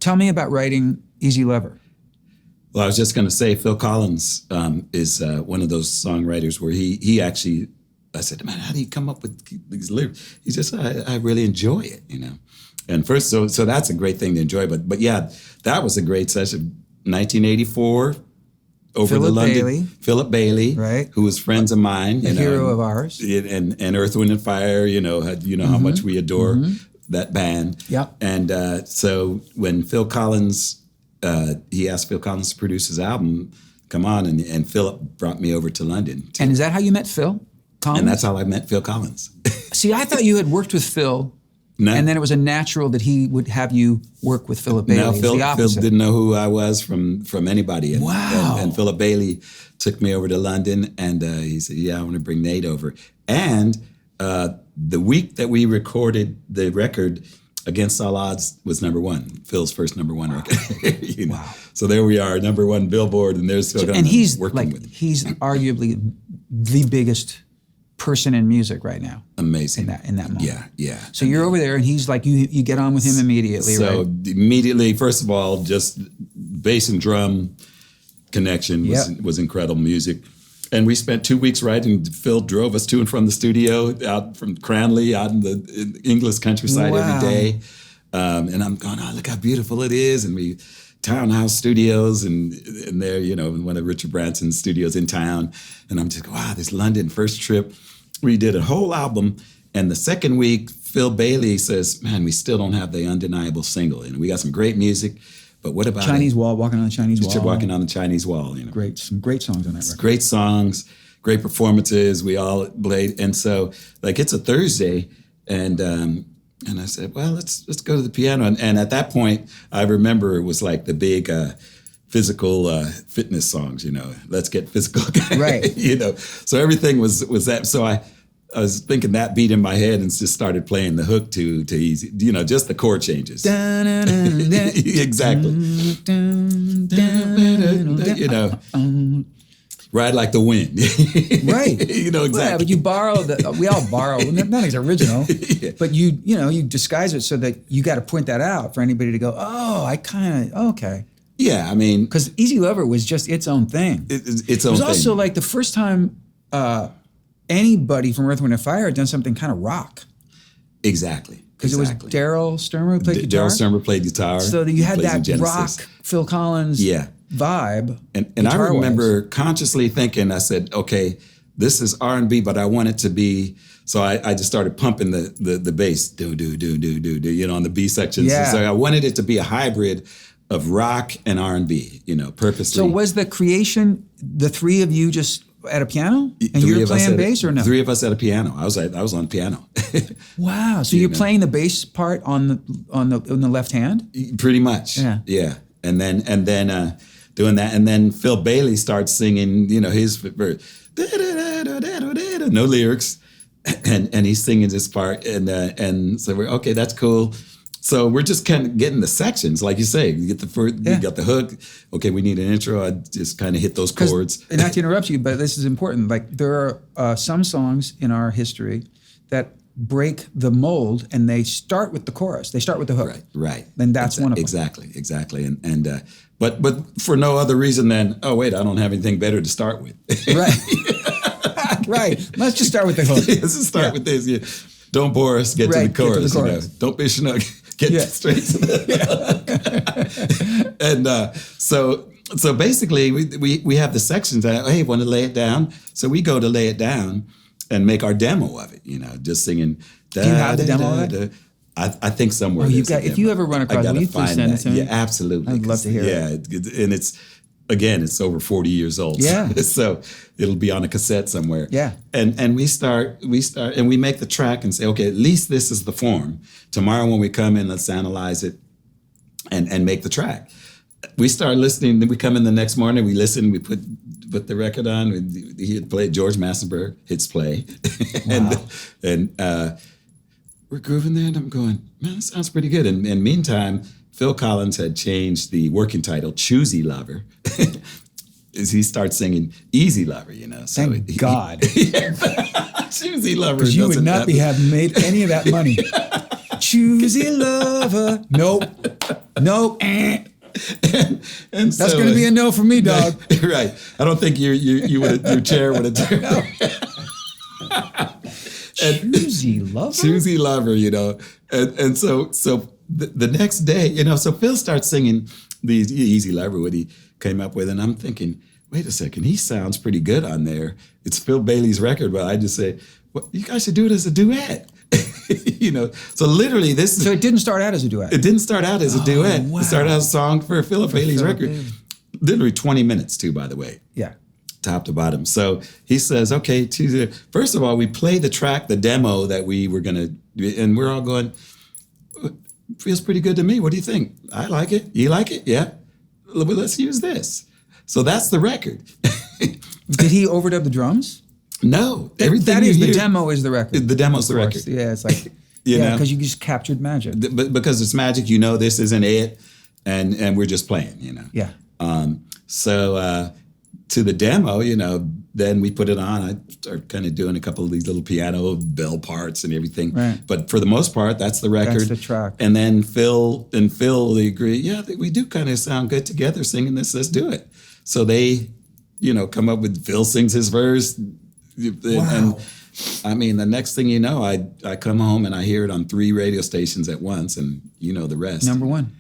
Tell me about writing Easy Lover. Well, I was just going to say Phil Collins is one of those songwriters where he actually, I said, man, how do you come up with these lyrics? He just, I really enjoy it, you know. And first, so that's a great thing to enjoy. But yeah, that was a great session. 1984, over Philip the London. Bailey. Philip Bailey, right? Who was friends of mine. A hero of ours. And Earth, Wind and Fire, how much we adore that band. Yeah. And so when Phil Collins, he asked Phil Collins to produce his album, come on, and Philip brought me over to London. And is that how you met Phil Collins? And that's how I met Phil Collins. See, I thought you had worked with Phil. No. And then it was a natural that he would have you work with Philip Bailey. No, Phil opposite. didn't know who I was from anybody. And, wow. And Philip Bailey took me over to London, and he said, yeah, I want to bring Nate over. And the week that we recorded the record, Against All Odds was #1, Phil's first #1 record. You know? Wow. So there we are, #1 Billboard, and there's Phil Collins. And he's working with him. He's arguably the biggest person in music right now. Amazing. In that moment. Yeah. So you're over there, and he's like, you get on with him immediately, right? So immediately, first of all, just bass and drum connection was incredible music. And we spent 2 weeks writing. Phil drove us to and from the studio out from Cranley, out in the English countryside every day. And I'm going, oh, look how beautiful it is. And we townhouse studios and there, one of Richard Branson's studios in town. And I'm just, wow, this London first trip. We did a whole album. And the second week, Phil Bailey says, man, we still don't have the undeniable single. We got some great music. But what about Chinese Wall, Walking on the Chinese Wall? Walking on the Chinese Wall, Some great songs on that record. Great songs, great performances. We all played, and so it's a Thursday, and I said, well, let's go to the piano. And at that point, I remember it was like the big physical fitness songs. Let's get physical, right? So everything was that. So I was thinking that beat in my head and just started playing the hook to Easy, just the chord changes. Exactly. Ride like the wind. Right. Exactly. Yeah, but you borrow we all borrow, nothing's original, but you disguise it so that you got to point that out for anybody to go, oh, okay. Yeah, I mean. Because Easy Lover was just its own thing. Its own thing. It was also like the first time anybody from Earth, Wind & Fire had done something kind of rock. Exactly. Because it was Daryl Sturmer who played guitar. Daryl Sturmer played guitar. So you had that rock Phil Collins vibe. And I remember consciously thinking, I said, okay, this is R&B, but I want it to be, so I just started pumping the bass, do, on the B sections. Yeah. So I wanted it to be a hybrid of rock and R&B, purposely. So was the creation, the three of you just at a piano? And you were playing bass or no? 3 of us at a piano. I was on piano. Wow. So you're playing the bass part on the left hand? Pretty much. Yeah. And then doing that. And then Phil Bailey starts singing, his verse. No lyrics. And he's singing this part. And so we're, okay, that's cool. So we're just kind of getting the sections, like you say. You get the first, you got the hook. Okay, we need an intro. I just kind of hit those chords. And not to interrupt you, but this is important. Like there are some songs in our history that break the mold, and they start with the chorus. They start with the hook. Right. And that's one of them. Exactly. And but for no other reason than, oh wait, I don't have anything better to start with. Right. Right. Let's just start with the hook. Let's just start with this. Yeah. Don't bore us. Get to the chorus. Don't be schnook. Get straight to the And so basically we have the sections that, hey, want to lay it down? So we go to lay it down and make our demo of it, just singing. Do you have the demo of it? I think somewhere. If you ever run across it, will you please send it to me? Yeah, absolutely. I'd love to hear it. Yeah, and it's over 40 years old. Yeah. So it'll be on a cassette somewhere. Yeah. And we start and we make the track and say, okay, at least this is the form. Tomorrow when we come in, let's analyze it and make the track. We start listening, then we come in the next morning, we listen, we put the record on, he had played, George Massenburg hits play. Wow. and we're grooving there and I'm going, man, that sounds pretty good. And meantime, Phil Collins had changed the working title, Choosy Lover, as he starts singing Easy Lover, So Thank God. Choosy Lover. Because you would not have made any of that money. Choosy Lover. Nope. No, And that's so, going to be a no for me, dog. Right. I don't think your chair would have turned. No. Choosy lover. Choosy lover, and so the next day, so Phil starts singing these Easy Lover, what he came up with, and I'm thinking, wait a second, he sounds pretty good on there. It's Phil Bailey's record, but I just say, well, you guys should do it as a duet. So literally this. So it didn't start out as a duet. It didn't start out as a duet. Wow. It started out as a song for Philip Bailey's record. Literally 20 minutes too, by the way. Yeah. Top to bottom. So he says, okay, first of all, we play the track, the demo that we were going to, and we're all going, feels pretty good to me. What do you think? I like it. You like it? Yeah. Well, let's use this. So that's the record. Did he overdub the drums? No. Everything that is, the demo is the record. The demo's the record. Yeah, it's like, know? because you just captured magic. But because it's magic, this isn't it, and we're just playing, Yeah. So to the demo, then we put it on. I started kind of doing a couple of these little piano bell parts and everything. Right. But for the most part, that's the record. That's the track. And then Phil, they agree, yeah, we do kind of sound good together singing this. Let's do it. So they, come up with Phil sings his verse. Wow. And I mean, the next thing you know, I come home and I hear it on 3 radio stations at once, and the rest. Number one.